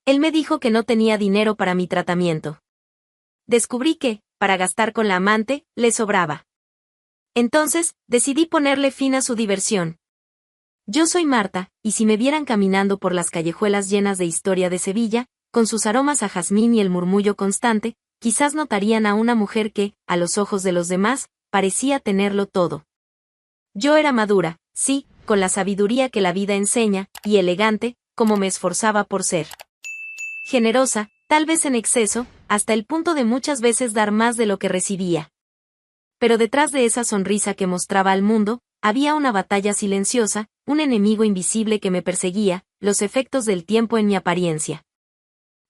Él me dijo que no tenía dinero para mi tratamiento. Descubrí que, para gastar con la amante, le sobraba. Entonces, decidí ponerle fin a su diversión. Yo soy Marta, y si me vieran caminando por las callejuelas llenas de historia de Sevilla, con sus aromas a jazmín y el murmullo constante, quizás notarían a una mujer que, a los ojos de los demás, parecía tenerlo todo. Yo era madura, sí, con la sabiduría que la vida enseña, y elegante, como me esforzaba por ser. Generosa, tal vez en exceso, hasta el punto de muchas veces dar más de lo que recibía. Pero detrás de esa sonrisa que mostraba al mundo, había una batalla silenciosa, un enemigo invisible que me perseguía, los efectos del tiempo en mi apariencia.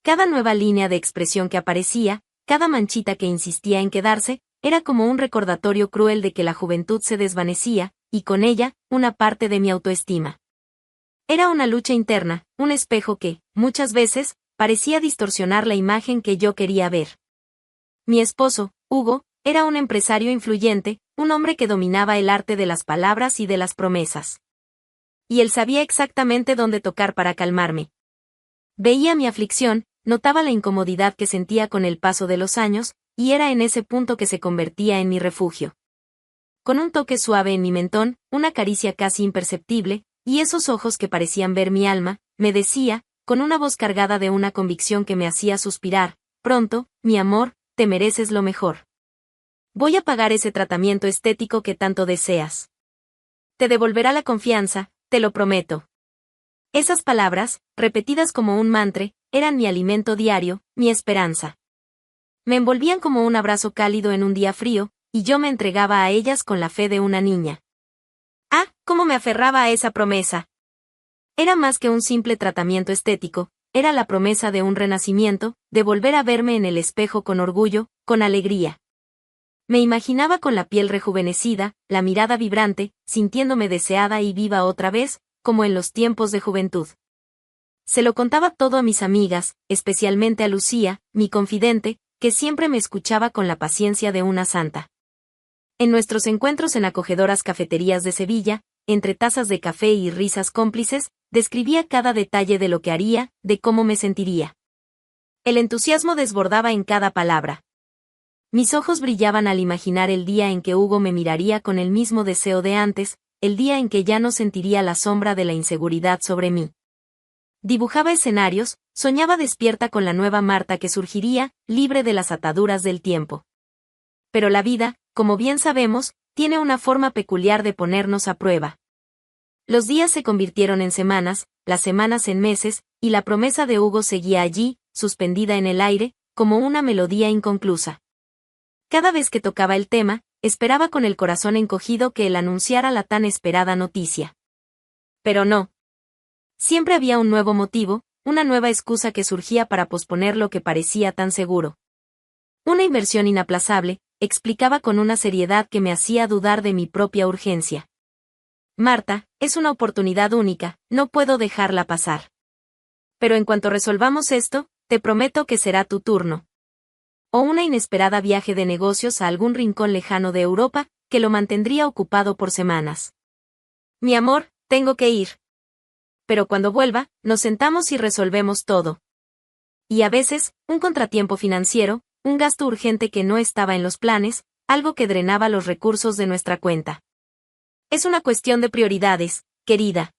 Cada nueva línea de expresión que aparecía, cada manchita que insistía en quedarse, era como un recordatorio cruel de que la juventud se desvanecía, y con ella, una parte de mi autoestima. Era una lucha interna, un espejo que, muchas veces, parecía distorsionar la imagen que yo quería ver. Mi esposo, Hugo, era un empresario influyente, un hombre que dominaba el arte de las palabras y de las promesas. Y él sabía exactamente dónde tocar para calmarme. Veía mi aflicción, notaba la incomodidad que sentía con el paso de los años, y era en ese punto que se convertía en mi refugio. Con un toque suave en mi mentón, una caricia casi imperceptible, y esos ojos que parecían ver mi alma, me decía, con una voz cargada de una convicción que me hacía suspirar, pronto, mi amor, te mereces lo mejor. Voy a pagar ese tratamiento estético que tanto deseas. Te devolverá la confianza, te lo prometo. Esas palabras, repetidas como un mantra, eran mi alimento diario, mi esperanza. Me envolvían como un abrazo cálido en un día frío, y yo me entregaba a ellas con la fe de una niña. ¡Ah, cómo me aferraba a esa promesa! Era más que un simple tratamiento estético, era la promesa de un renacimiento, de volver a verme en el espejo con orgullo, con alegría. Me imaginaba con la piel rejuvenecida, la mirada vibrante, sintiéndome deseada y viva otra vez, como en los tiempos de juventud. Se lo contaba todo a mis amigas, especialmente a Lucía, mi confidente, que siempre me escuchaba con la paciencia de una santa. En nuestros encuentros en acogedoras cafeterías de Sevilla, entre tazas de café y risas cómplices, describía cada detalle de lo que haría, de cómo me sentiría. El entusiasmo desbordaba en cada palabra. Mis ojos brillaban al imaginar el día en que Hugo me miraría con el mismo deseo de antes, el día en que ya no sentiría la sombra de la inseguridad sobre mí. Dibujaba escenarios, soñaba despierta con la nueva Marta que surgiría, libre de las ataduras del tiempo. Pero la vida, como bien sabemos, tiene una forma peculiar de ponernos a prueba. Los días se convirtieron en semanas, las semanas en meses, y la promesa de Hugo seguía allí, suspendida en el aire, como una melodía inconclusa. Cada vez que tocaba el tema, esperaba con el corazón encogido que él anunciara la tan esperada noticia. Pero no. Siempre había un nuevo motivo, una nueva excusa que surgía para posponer lo que parecía tan seguro. Una inversión inaplazable, explicaba con una seriedad que me hacía dudar de mi propia urgencia. Marta, es una oportunidad única, no puedo dejarla pasar. Pero en cuanto resolvamos esto, te prometo que será tu turno. O una inesperada viaje de negocios a algún rincón lejano de Europa, que lo mantendría ocupado por semanas. Mi amor, tengo que ir. Pero cuando vuelva, nos sentamos y resolvemos todo. Y a veces, un contratiempo financiero, un gasto urgente que no estaba en los planes, algo que drenaba los recursos de nuestra cuenta. Es una cuestión de prioridades, querida.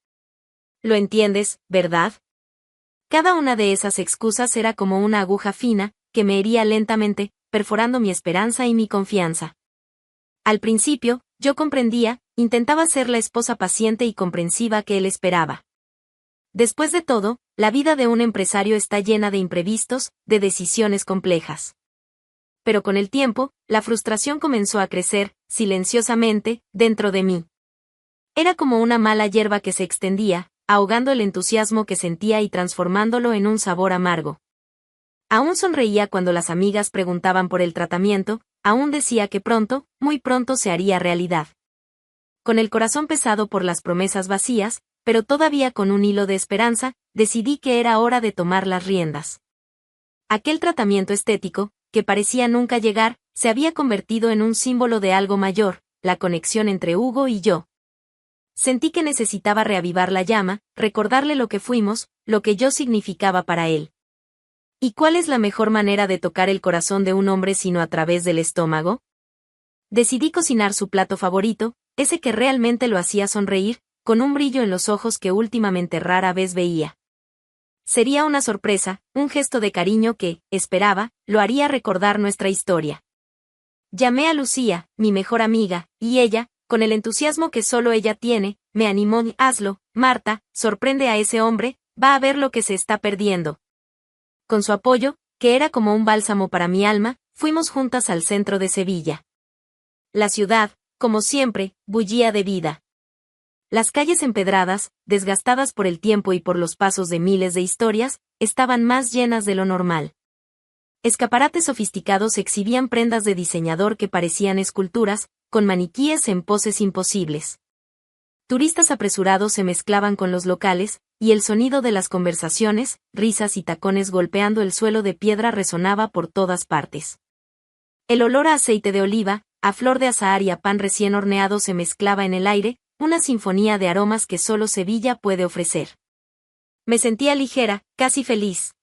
¿Lo entiendes, verdad? Cada una de esas excusas era como una aguja fina, que me hería lentamente, perforando mi esperanza y mi confianza. Al principio, yo comprendía, intentaba ser la esposa paciente y comprensiva que él esperaba. Después de todo, la vida de un empresario está llena de imprevistos, de decisiones complejas. Pero con el tiempo, la frustración comenzó a crecer, silenciosamente, dentro de mí. Era como una mala hierba que se extendía, ahogando el entusiasmo que sentía y transformándolo en un sabor amargo. Aún sonreía cuando las amigas preguntaban por el tratamiento, aún decía que pronto, muy pronto se haría realidad. Con el corazón pesado por las promesas vacías, pero todavía con un hilo de esperanza, decidí que era hora de tomar las riendas. Aquel tratamiento estético, que parecía nunca llegar, se había convertido en un símbolo de algo mayor, la conexión entre Hugo y yo. Sentí que necesitaba reavivar la llama, recordarle lo que fuimos, lo que yo significaba para él. ¿Y cuál es la mejor manera de tocar el corazón de un hombre sino a través del estómago? Decidí cocinar su plato favorito, ese que realmente lo hacía sonreír, con un brillo en los ojos que últimamente rara vez veía. Sería una sorpresa, un gesto de cariño que, esperaba, lo haría recordar nuestra historia. Llamé a Lucía, mi mejor amiga, y ella, con el entusiasmo que solo ella tiene, me animó: hazlo, Marta, sorprende a ese hombre, va a ver lo que se está perdiendo. Con su apoyo, que era como un bálsamo para mi alma, fuimos juntas al centro de Sevilla. La ciudad, como siempre, bullía de vida. Las calles empedradas, desgastadas por el tiempo y por los pasos de miles de historias, estaban más llenas de lo normal. Escaparates sofisticados exhibían prendas de diseñador que parecían esculturas, con maniquíes en poses imposibles. Turistas apresurados se mezclaban con los locales, y el sonido de las conversaciones, risas y tacones golpeando el suelo de piedra resonaba por todas partes. El olor a aceite de oliva, a flor de azahar y a pan recién horneado se mezclaba en el aire, una sinfonía de aromas que solo Sevilla puede ofrecer. Me sentía ligera, casi feliz.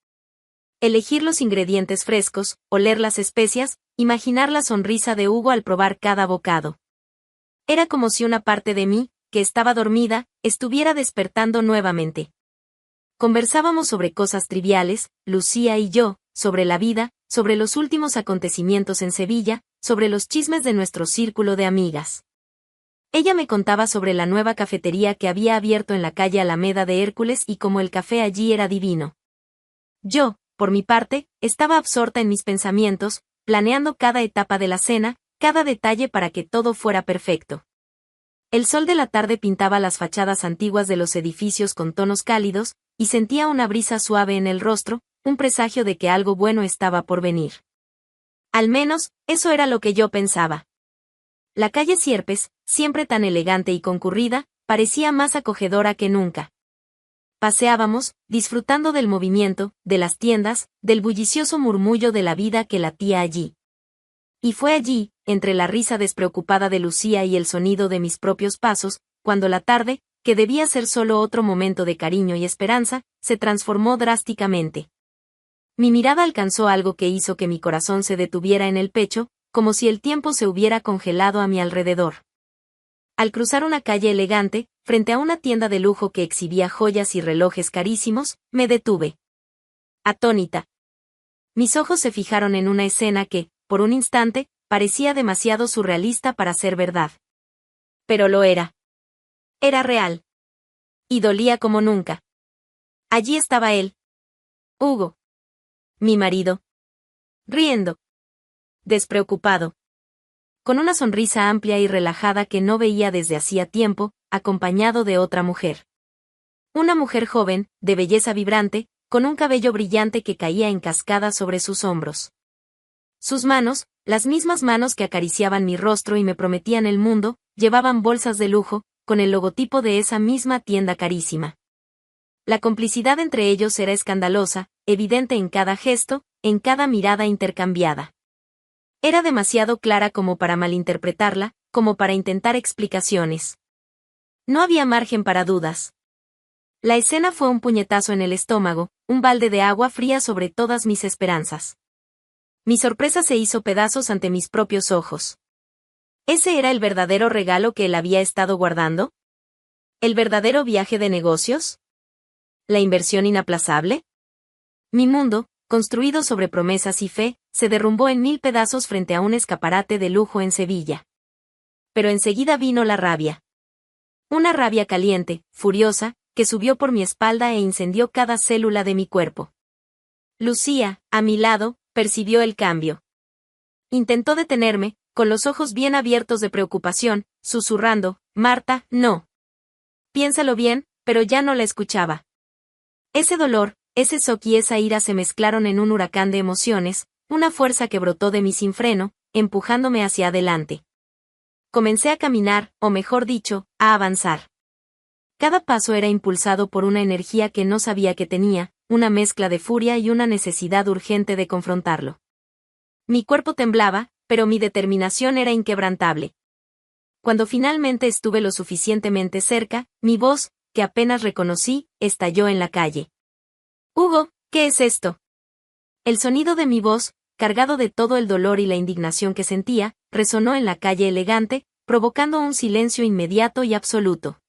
Elegir los ingredientes frescos, oler las especias, imaginar la sonrisa de Hugo al probar cada bocado. Era como si una parte de mí, que estaba dormida, estuviera despertando nuevamente. Conversábamos sobre cosas triviales, Lucía y yo, sobre la vida, sobre los últimos acontecimientos en Sevilla, sobre los chismes de nuestro círculo de amigas. Ella me contaba sobre la nueva cafetería que había abierto en la calle Alameda de Hércules y cómo el café allí era divino. Yo, por mi parte, estaba absorta en mis pensamientos, planeando cada etapa de la cena, cada detalle para que todo fuera perfecto. El sol de la tarde pintaba las fachadas antiguas de los edificios con tonos cálidos, y sentía una brisa suave en el rostro, un presagio de que algo bueno estaba por venir. Al menos, eso era lo que yo pensaba. La calle Sierpes, siempre tan elegante y concurrida, parecía más acogedora que nunca. Paseábamos, disfrutando del movimiento, de las tiendas, del bullicioso murmullo de la vida que latía allí. Y fue allí, entre la risa despreocupada de Lucía y el sonido de mis propios pasos, cuando la tarde, que debía ser solo otro momento de cariño y esperanza, se transformó drásticamente. Mi mirada alcanzó algo que hizo que mi corazón se detuviera en el pecho, como si el tiempo se hubiera congelado a mi alrededor. Al cruzar una calle elegante, frente a una tienda de lujo que exhibía joyas y relojes carísimos, me detuve. Atónita. Mis ojos se fijaron en una escena que, por un instante, parecía demasiado surrealista para ser verdad. Pero lo era. Era real. Y dolía como nunca. Allí estaba él. Hugo. Mi marido. Riendo. Despreocupado. Con una sonrisa amplia y relajada que no veía desde hacía tiempo, acompañado de otra mujer. Una mujer joven, de belleza vibrante, con un cabello brillante que caía en cascada sobre sus hombros. Sus manos, las mismas manos que acariciaban mi rostro y me prometían el mundo, llevaban bolsas de lujo, con el logotipo de esa misma tienda carísima. La complicidad entre ellos era escandalosa, evidente en cada gesto, en cada mirada intercambiada. Era demasiado clara como para malinterpretarla, como para intentar explicaciones. No había margen para dudas. La escena fue un puñetazo en el estómago, un balde de agua fría sobre todas mis esperanzas. Mi sorpresa se hizo pedazos ante mis propios ojos. ¿Ese era el verdadero regalo que él había estado guardando? ¿El verdadero viaje de negocios? ¿La inversión inaplazable? Mi mundo, construido sobre promesas y fe, se derrumbó en 1000 pedazos frente a un escaparate de lujo en Sevilla. Pero enseguida vino la rabia. Una rabia caliente, furiosa, que subió por mi espalda e incendió cada célula de mi cuerpo. Lucía, a mi lado, percibió el cambio. Intentó detenerme, con los ojos bien abiertos de preocupación, susurrando: Marta, no. Piénsalo bien, pero ya no la escuchaba. Ese dolor, ese shock y esa ira se mezclaron en un huracán de emociones, una fuerza que brotó de mí sin freno, empujándome hacia adelante. Comencé a caminar, o mejor dicho, a avanzar. Cada paso era impulsado por una energía que no sabía que tenía, una mezcla de furia y una necesidad urgente de confrontarlo. Mi cuerpo temblaba, pero mi determinación era inquebrantable. Cuando finalmente estuve lo suficientemente cerca, mi voz, que apenas reconocí, estalló en la calle. Hugo, ¿qué es esto? El sonido de mi voz, cargado de todo el dolor y la indignación que sentía, resonó en la calle elegante, provocando un silencio inmediato y absoluto.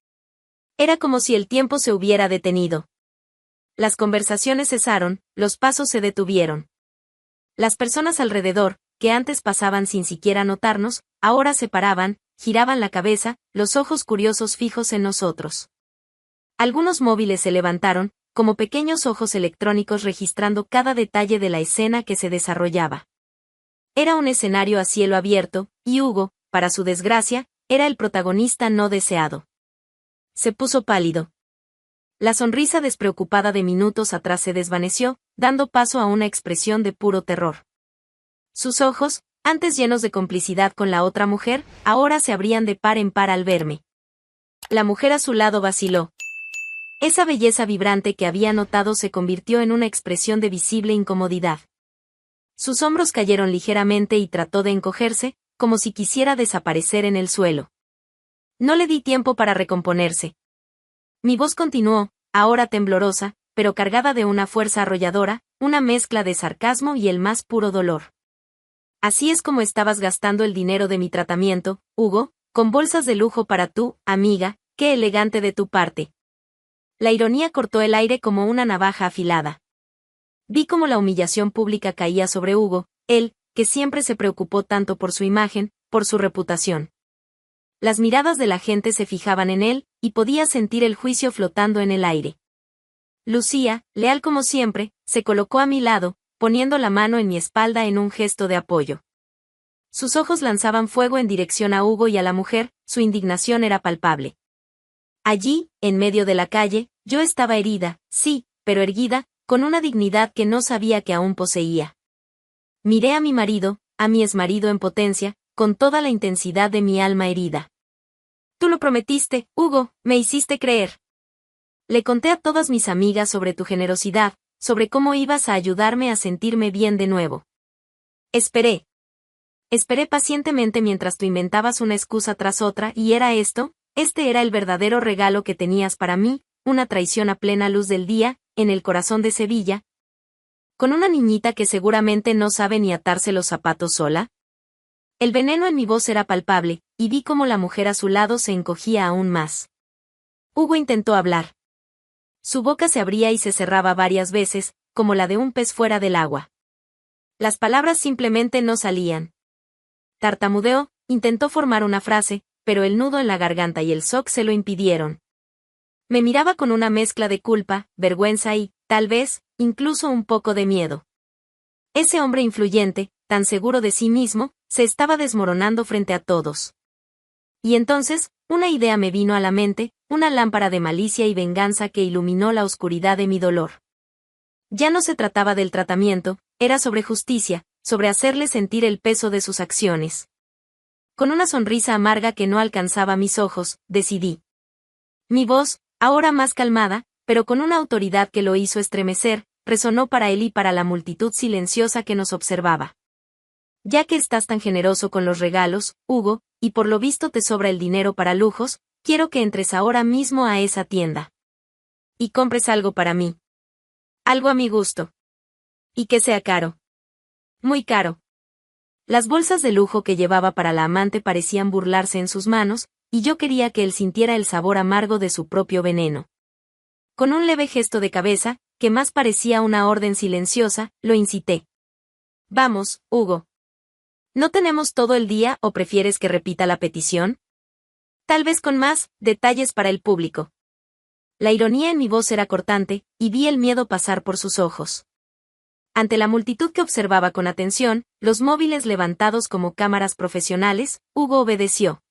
Era como si el tiempo se hubiera detenido. Las conversaciones cesaron, los pasos se detuvieron. Las personas alrededor, que antes pasaban sin siquiera notarnos, ahora se paraban, giraban la cabeza, los ojos curiosos fijos en nosotros. Algunos móviles se levantaron, como pequeños ojos electrónicos registrando cada detalle de la escena que se desarrollaba. Era un escenario a cielo abierto, y Hugo, para su desgracia, era el protagonista no deseado. Se puso pálido. La sonrisa despreocupada de minutos atrás se desvaneció, dando paso a una expresión de puro terror. Sus ojos, antes llenos de complicidad con la otra mujer, ahora se abrían de par en par al verme. La mujer a su lado vaciló. Esa belleza vibrante que había notado se convirtió en una expresión de visible incomodidad. Sus hombros cayeron ligeramente y trató de encogerse, como si quisiera desaparecer en el suelo. No le di tiempo para recomponerse. Mi voz continuó, ahora temblorosa, pero cargada de una fuerza arrolladora, una mezcla de sarcasmo y el más puro dolor. Así es como estabas gastando el dinero de mi tratamiento, Hugo, con bolsas de lujo para tú, amiga, qué elegante de tu parte. La ironía cortó el aire como una navaja afilada. Vi cómo la humillación pública caía sobre Hugo, él, que siempre se preocupó tanto por su imagen, por su reputación. Las miradas de la gente se fijaban en él, y podía sentir el juicio flotando en el aire. Lucía, leal como siempre, se colocó a mi lado, poniendo la mano en mi espalda en un gesto de apoyo. Sus ojos lanzaban fuego en dirección a Hugo y a la mujer, su indignación era palpable. Allí, en medio de la calle, yo estaba herida, sí, pero erguida, con una dignidad que no sabía que aún poseía. Miré a mi exmarido en potencia, con toda la intensidad de mi alma herida. Tú lo prometiste, Hugo, me hiciste creer. Le conté a todas mis amigas sobre tu generosidad, sobre cómo ibas a ayudarme a sentirme bien de nuevo. Esperé. Esperé pacientemente mientras tú inventabas una excusa tras otra y era esto, este era el verdadero regalo que tenías para mí, una traición a plena luz del día, en el corazón de Sevilla, con una niñita que seguramente no sabe ni atarse los zapatos sola. El veneno en mi voz era palpable, y vi cómo la mujer a su lado se encogía aún más. Hugo intentó hablar. Su boca se abría y se cerraba varias veces, como la de un pez fuera del agua. Las palabras simplemente no salían. Tartamudeó, intentó formar una frase, pero el nudo en la garganta y el shock se lo impidieron. Me miraba con una mezcla de culpa, vergüenza y, tal vez, incluso un poco de miedo. Ese hombre influyente, tan seguro de sí mismo, se estaba desmoronando frente a todos. Y entonces, una idea me vino a la mente, una lámpara de malicia y venganza que iluminó la oscuridad de mi dolor. Ya no se trataba del tratamiento, era sobre justicia, sobre hacerle sentir el peso de sus acciones. Con una sonrisa amarga que no alcanzaba mis ojos, decidí. Mi voz, ahora más calmada, pero con una autoridad que lo hizo estremecer, resonó para él y para la multitud silenciosa que nos observaba. Ya que estás tan generoso con los regalos, Hugo, y por lo visto te sobra el dinero para lujos, quiero que entres ahora mismo a esa tienda. Y compres algo para mí. Algo a mi gusto. Y que sea caro. Muy caro. Las bolsas de lujo que llevaba para la amante parecían burlarse en sus manos, y yo quería que él sintiera el sabor amargo de su propio veneno. Con un leve gesto de cabeza, que más parecía una orden silenciosa, lo incité. Vamos, Hugo. ¿No tenemos todo el día o prefieres que repita la petición? Tal vez con más detalles para el público. La ironía en mi voz era cortante, y vi el miedo pasar por sus ojos. Ante la multitud que observaba con atención, los móviles levantados como cámaras profesionales, Hugo obedeció.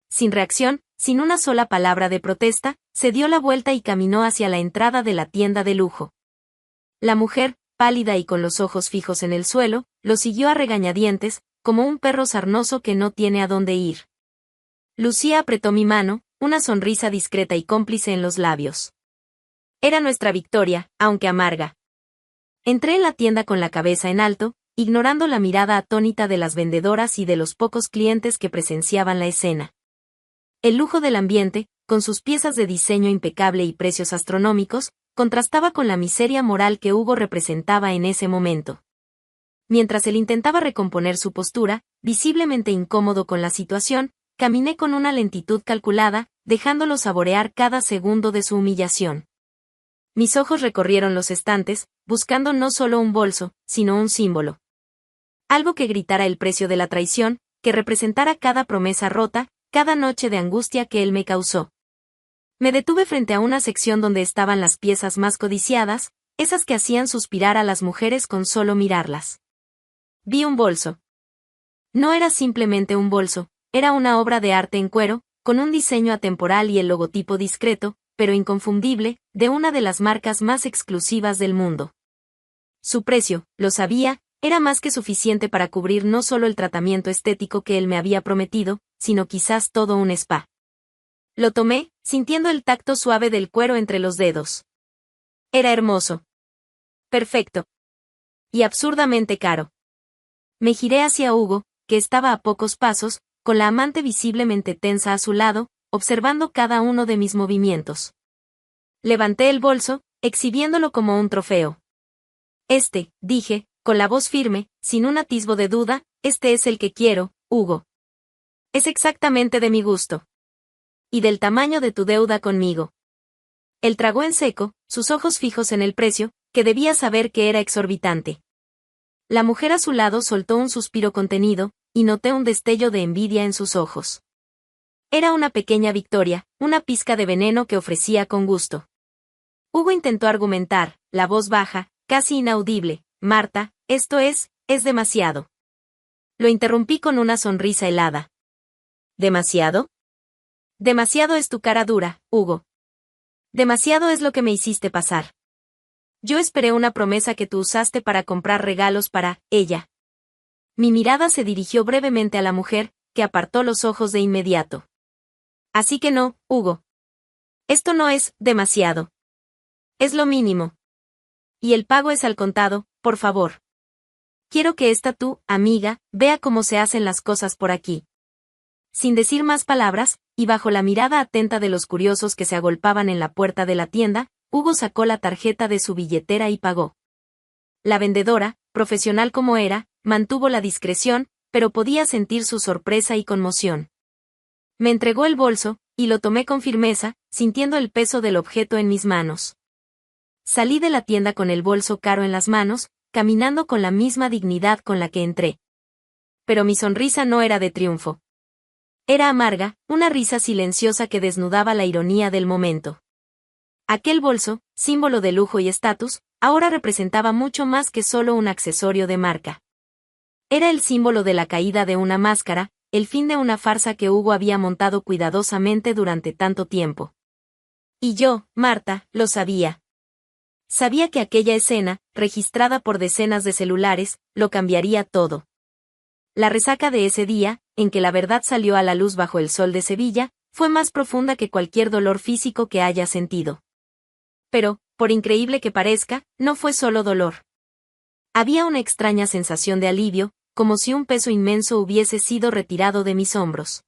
Sin reacción, sin una sola palabra de protesta, se dio la vuelta y caminó hacia la entrada de la tienda de lujo. La mujer, pálida y con los ojos fijos en el suelo, lo siguió a regañadientes, como un perro sarnoso que no tiene a dónde ir. Lucía apretó mi mano, una sonrisa discreta y cómplice en los labios. Era nuestra victoria, aunque amarga. Entré en la tienda con la cabeza en alto, ignorando la mirada atónita de las vendedoras y de los pocos clientes que presenciaban la escena. El lujo del ambiente, con sus piezas de diseño impecable y precios astronómicos, contrastaba con la miseria moral que Hugo representaba en ese momento. Mientras él intentaba recomponer su postura, visiblemente incómodo con la situación, caminé con una lentitud calculada, dejándolo saborear cada segundo de su humillación. Mis ojos recorrieron los estantes, buscando no solo un bolso, sino un símbolo. Algo que gritara el precio de la traición, que representara cada promesa rota, cada noche de angustia que él me causó. Me detuve frente a una sección donde estaban las piezas más codiciadas, esas que hacían suspirar a las mujeres con solo mirarlas. Vi un bolso. No era simplemente un bolso, era una obra de arte en cuero, con un diseño atemporal y el logotipo discreto, pero inconfundible, de una de las marcas más exclusivas del mundo. Su precio, lo sabía, era más que suficiente para cubrir no solo el tratamiento estético que él me había prometido, sino quizás todo un spa. Lo tomé, sintiendo el tacto suave del cuero entre los dedos. Era hermoso. Perfecto. Y absurdamente caro. Me giré hacia Hugo, que estaba a pocos pasos, con la amante visiblemente tensa a su lado, observando cada uno de mis movimientos. Levanté el bolso, exhibiéndolo como un trofeo. Dije, con la voz firme, sin un atisbo de duda, este es el que quiero, Hugo. Es exactamente de mi gusto. Y del tamaño de tu deuda conmigo. Él tragó en seco, sus ojos fijos en el precio, que debía saber que era exorbitante. La mujer a su lado soltó un suspiro contenido, y noté un destello de envidia en sus ojos. Era una pequeña victoria, una pizca de veneno que ofrecía con gusto. Hugo intentó argumentar, la voz baja, casi inaudible, Marta, esto es demasiado. Lo interrumpí con una sonrisa helada. ¿Demasiado? Demasiado es tu cara dura, Hugo. Demasiado es lo que me hiciste pasar. Yo esperé una promesa que tú usaste para comprar regalos para ella. Mi mirada se dirigió brevemente a la mujer, que apartó los ojos de inmediato. Así que no, Hugo. Esto no es demasiado. Es lo mínimo. Y el pago es al contado, por favor. Quiero que tu amiga, vea cómo se hacen las cosas por aquí. Sin decir más palabras, y bajo la mirada atenta de los curiosos que se agolpaban en la puerta de la tienda, Hugo sacó la tarjeta de su billetera y pagó. La vendedora, profesional como era, mantuvo la discreción, pero podía sentir su sorpresa y conmoción. Me entregó el bolso, y lo tomé con firmeza, sintiendo el peso del objeto en mis manos. Salí de la tienda con el bolso caro en las manos, caminando con la misma dignidad con la que entré. Pero mi sonrisa no era de triunfo. Era amarga, una risa silenciosa que desnudaba la ironía del momento. Aquel bolso, símbolo de lujo y estatus, ahora representaba mucho más que solo un accesorio de marca. Era el símbolo de la caída de una máscara, el fin de una farsa que Hugo había montado cuidadosamente durante tanto tiempo. Y yo, Marta, lo sabía. Sabía que aquella escena, registrada por decenas de celulares, lo cambiaría todo. La resaca de ese día, en que la verdad salió a la luz bajo el sol de Sevilla, fue más profunda que cualquier dolor físico que haya sentido. Pero, por increíble que parezca, no fue solo dolor. Había una extraña sensación de alivio, como si un peso inmenso hubiese sido retirado de mis hombros.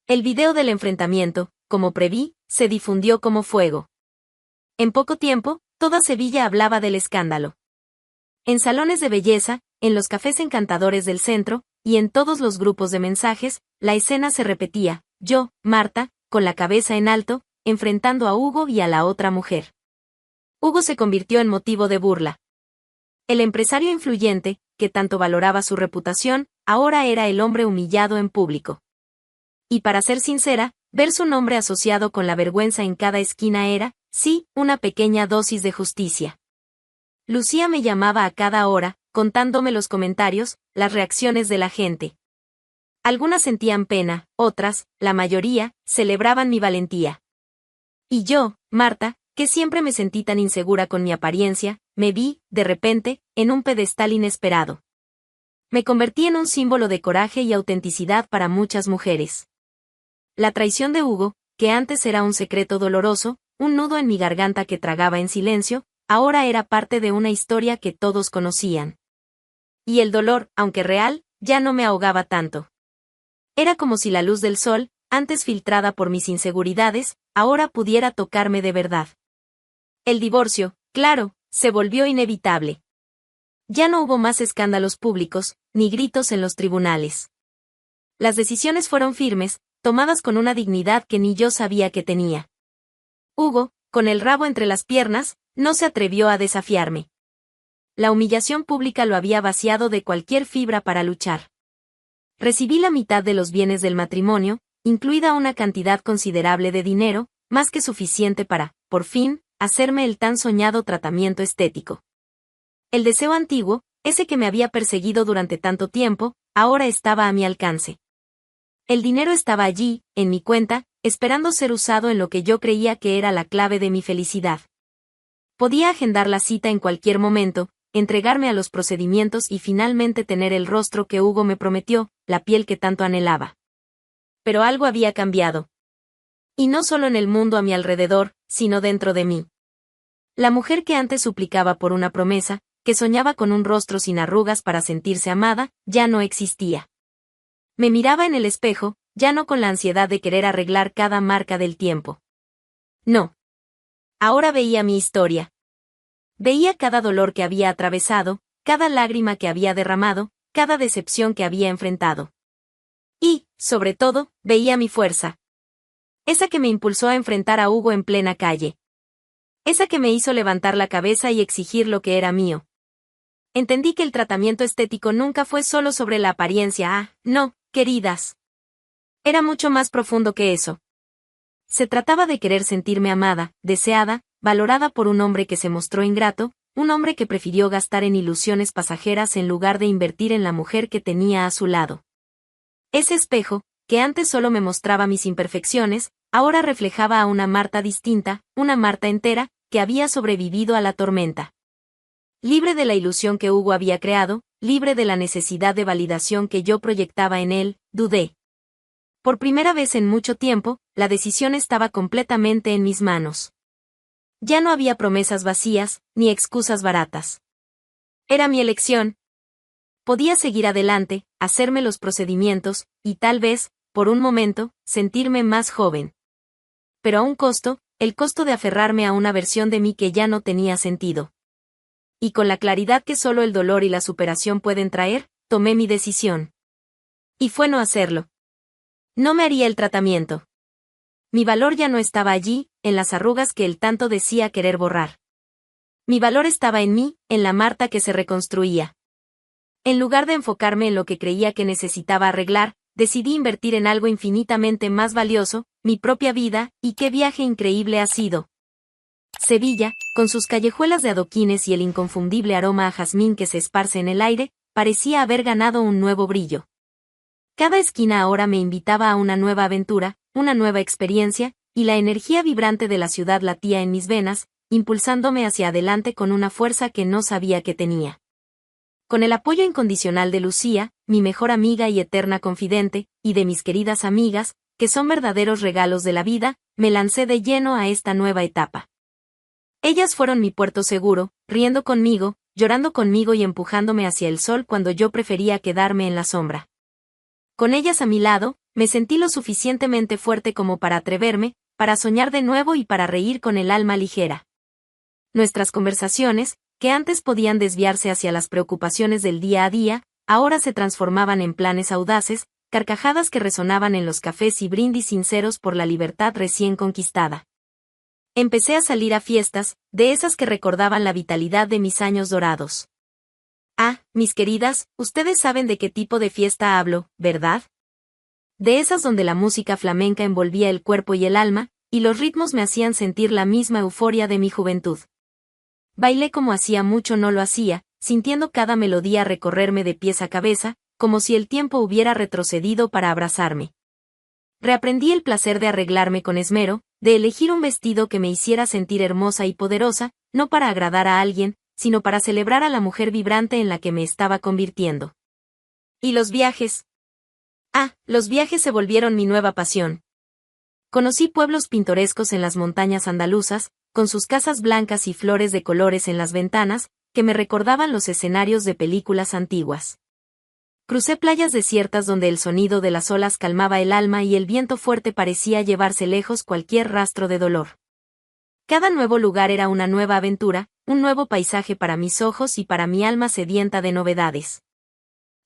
El video del enfrentamiento, como preví, se difundió como fuego. En poco tiempo, toda Sevilla hablaba del escándalo. En salones de belleza, en los cafés encantadores del centro, y en todos los grupos de mensajes, la escena se repetía, yo, Marta, con la cabeza en alto, enfrentando a Hugo y a la otra mujer. Hugo se convirtió en motivo de burla. El empresario influyente, que tanto valoraba su reputación, ahora era el hombre humillado en público. Y para ser sincera, ver su nombre asociado con la vergüenza en cada esquina era, sí, una pequeña dosis de justicia. Lucía me llamaba a cada hora, contándome los comentarios, las reacciones de la gente. Algunas sentían pena, otras, la mayoría, celebraban mi valentía. Y yo, Marta, que siempre me sentí tan insegura con mi apariencia, me vi, de repente, en un pedestal inesperado. Me convertí en un símbolo de coraje y autenticidad para muchas mujeres. La traición de Hugo, que antes era un secreto doloroso, un nudo en mi garganta que tragaba en silencio, ahora era parte de una historia que todos conocían. Y el dolor, aunque real, ya no me ahogaba tanto. Era como si la luz del sol, antes filtrada por mis inseguridades, ahora pudiera tocarme de verdad. El divorcio, claro, se volvió inevitable. Ya no hubo más escándalos públicos, ni gritos en los tribunales. Las decisiones fueron firmes, tomadas con una dignidad que ni yo sabía que tenía. Hugo, con el rabo entre las piernas, no se atrevió a desafiarme. La humillación pública lo había vaciado de cualquier fibra para luchar. Recibí la mitad de los bienes del matrimonio, incluida una cantidad considerable de dinero, más que suficiente para, por fin, hacerme el tan soñado tratamiento estético. El deseo antiguo, ese que me había perseguido durante tanto tiempo, ahora estaba a mi alcance. El dinero estaba allí, en mi cuenta, esperando ser usado en lo que yo creía que era la clave de mi felicidad. Podía agendar la cita en cualquier momento, entregarme a los procedimientos y finalmente tener el rostro que Hugo me prometió, la piel que tanto anhelaba. Pero algo había cambiado. Y no solo en el mundo a mi alrededor, sino dentro de mí. La mujer que antes suplicaba por una promesa, que soñaba con un rostro sin arrugas para sentirse amada, ya no existía. Me miraba en el espejo, ya no con la ansiedad de querer arreglar cada marca del tiempo. No. Ahora veía mi historia. Veía cada dolor que había atravesado, cada lágrima que había derramado, cada decepción que había enfrentado. Y, sobre todo, veía mi fuerza. Esa que me impulsó a enfrentar a Hugo en plena calle. Esa que me hizo levantar la cabeza y exigir lo que era mío. Entendí que el tratamiento estético nunca fue solo sobre la apariencia. No, queridas. Era mucho más profundo que eso. Se trataba de querer sentirme amada, deseada, valorada por un hombre que se mostró ingrato, un hombre que prefirió gastar en ilusiones pasajeras en lugar de invertir en la mujer que tenía a su lado. Ese espejo, que antes solo me mostraba mis imperfecciones, ahora reflejaba a una Marta distinta, una Marta entera, que había sobrevivido a la tormenta. Libre de la ilusión que Hugo había creado, libre de la necesidad de validación que yo proyectaba en él, dudé. Por primera vez en mucho tiempo, la decisión estaba completamente en mis manos. Ya no había promesas vacías, ni excusas baratas. Era mi elección. Podía seguir adelante, hacerme los procedimientos, y tal vez, por un momento, sentirme más joven. Pero a un costo, el costo de aferrarme a una versión de mí que ya no tenía sentido. Y con la claridad que solo el dolor y la superación pueden traer, tomé mi decisión. Y fue no hacerlo. No me haría el tratamiento. Mi valor ya no estaba allí, en las arrugas que él tanto decía querer borrar. Mi valor estaba en mí, en la Marta que se reconstruía. En lugar de enfocarme en lo que creía que necesitaba arreglar, decidí invertir en algo infinitamente más valioso, mi propia vida, y qué viaje increíble ha sido. Sevilla, con sus callejuelas de adoquines y el inconfundible aroma a jazmín que se esparce en el aire, parecía haber ganado un nuevo brillo. Cada esquina ahora me invitaba a una nueva aventura, una nueva experiencia, y la energía vibrante de la ciudad latía en mis venas, impulsándome hacia adelante con una fuerza que no sabía que tenía. Con el apoyo incondicional de Lucía, mi mejor amiga y eterna confidente, y de mis queridas amigas, que son verdaderos regalos de la vida, me lancé de lleno a esta nueva etapa. Ellas fueron mi puerto seguro, riendo conmigo, llorando conmigo y empujándome hacia el sol cuando yo prefería quedarme en la sombra. Con ellas a mi lado, me sentí lo suficientemente fuerte como para atreverme, para soñar de nuevo y para reír con el alma ligera. Nuestras conversaciones, que antes podían desviarse hacia las preocupaciones del día a día, ahora se transformaban en planes audaces, carcajadas que resonaban en los cafés y brindis sinceros por la libertad recién conquistada. Empecé a salir a fiestas, de esas que recordaban la vitalidad de mis años dorados. Mis queridas, ustedes saben de qué tipo de fiesta hablo, ¿verdad? De esas donde la música flamenca envolvía el cuerpo y el alma, y los ritmos me hacían sentir la misma euforia de mi juventud. Bailé como hacía mucho no lo hacía, sintiendo cada melodía recorrerme de pies a cabeza, como si el tiempo hubiera retrocedido para abrazarme. Reaprendí el placer de arreglarme con esmero, de elegir un vestido que me hiciera sentir hermosa y poderosa, no para agradar a alguien, sino para celebrar a la mujer vibrante en la que me estaba convirtiendo. ¿Y los viajes? Los viajes se volvieron mi nueva pasión. Conocí pueblos pintorescos en las montañas andaluzas, con sus casas blancas y flores de colores en las ventanas, que me recordaban los escenarios de películas antiguas. Crucé playas desiertas donde el sonido de las olas calmaba el alma y el viento fuerte parecía llevarse lejos cualquier rastro de dolor. Cada nuevo lugar era una nueva aventura, un nuevo paisaje para mis ojos y para mi alma sedienta de novedades.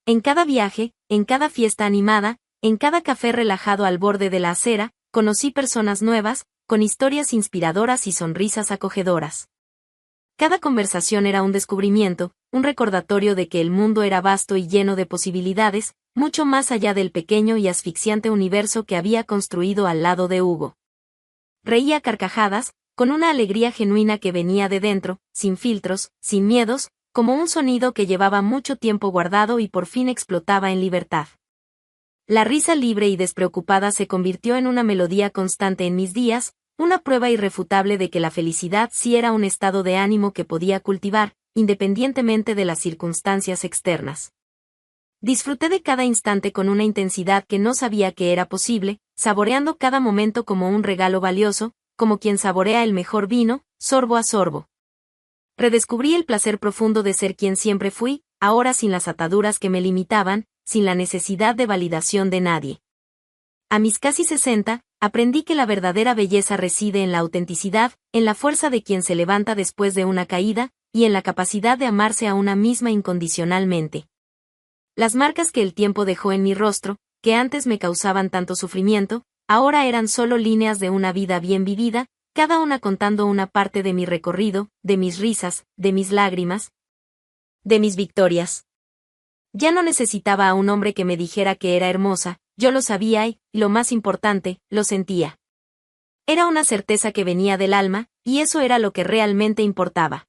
En cada viaje, en cada fiesta animada, en cada café relajado al borde de la acera, conocí personas nuevas, con historias inspiradoras y sonrisas acogedoras. Cada conversación era un descubrimiento, un recordatorio de que el mundo era vasto y lleno de posibilidades, mucho más allá del pequeño y asfixiante universo que había construido al lado de Hugo. Reía a carcajadas, con una alegría genuina que venía de dentro, sin filtros, sin miedos, como un sonido que llevaba mucho tiempo guardado y por fin explotaba en libertad. La risa libre y despreocupada se convirtió en una melodía constante en mis días, una prueba irrefutable de que la felicidad sí era un estado de ánimo que podía cultivar, independientemente de las circunstancias externas. Disfruté de cada instante con una intensidad que no sabía que era posible, saboreando cada momento como un regalo valioso, como quien saborea el mejor vino, sorbo a sorbo. Redescubrí el placer profundo de ser quien siempre fui, ahora sin las ataduras que me limitaban, sin la necesidad de validación de nadie. A mis casi 60, aprendí que la verdadera belleza reside en la autenticidad, en la fuerza de quien se levanta después de una caída, y en la capacidad de amarse a una misma incondicionalmente. Las marcas que el tiempo dejó en mi rostro, que antes me causaban tanto sufrimiento, ahora eran solo líneas de una vida bien vivida, cada una contando una parte de mi recorrido, de mis risas, de mis lágrimas, de mis victorias. Ya no necesitaba a un hombre que me dijera que era hermosa, yo lo sabía y, lo más importante, lo sentía. Era una certeza que venía del alma, y eso era lo que realmente importaba.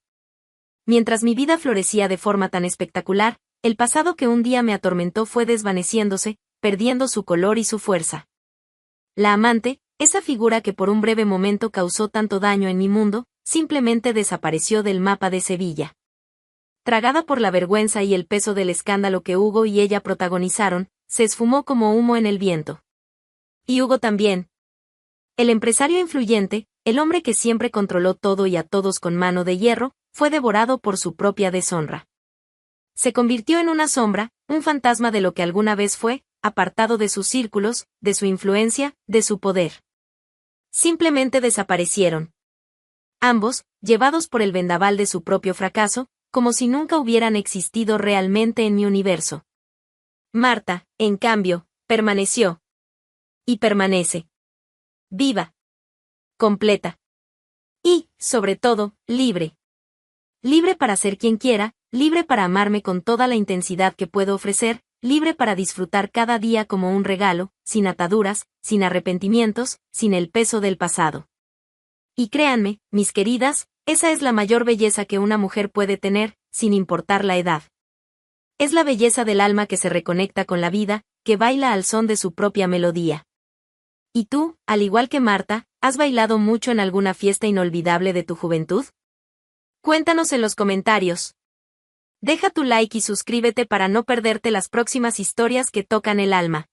Mientras mi vida florecía de forma tan espectacular, el pasado que un día me atormentó fue desvaneciéndose, perdiendo su color y su fuerza. La amante, esa figura que por un breve momento causó tanto daño en mi mundo, simplemente desapareció del mapa de Sevilla. Tragada por la vergüenza y el peso del escándalo que Hugo y ella protagonizaron, se esfumó como humo en el viento. Y Hugo también. El empresario influyente, el hombre que siempre controló todo y a todos con mano de hierro, fue devorado por su propia deshonra. Se convirtió en una sombra, un fantasma de lo que alguna vez fue, apartado de sus círculos, de su influencia, de su poder. Simplemente desaparecieron. Ambos, llevados por el vendaval de su propio fracaso, como si nunca hubieran existido realmente en mi universo. Marta, en cambio, permaneció. Y permanece. Viva. Completa. Y, sobre todo, libre. Libre para ser quien quiera, libre para amarme con toda la intensidad que puedo ofrecer, libre para disfrutar cada día como un regalo, sin ataduras, sin arrepentimientos, sin el peso del pasado. Y créanme, mis queridas, esa es la mayor belleza que una mujer puede tener, sin importar la edad. Es la belleza del alma que se reconecta con la vida, que baila al son de su propia melodía. ¿Y tú, al igual que Marta, has bailado mucho en alguna fiesta inolvidable de tu juventud? Cuéntanos en los comentarios. Deja tu like y suscríbete para no perderte las próximas historias que tocan el alma.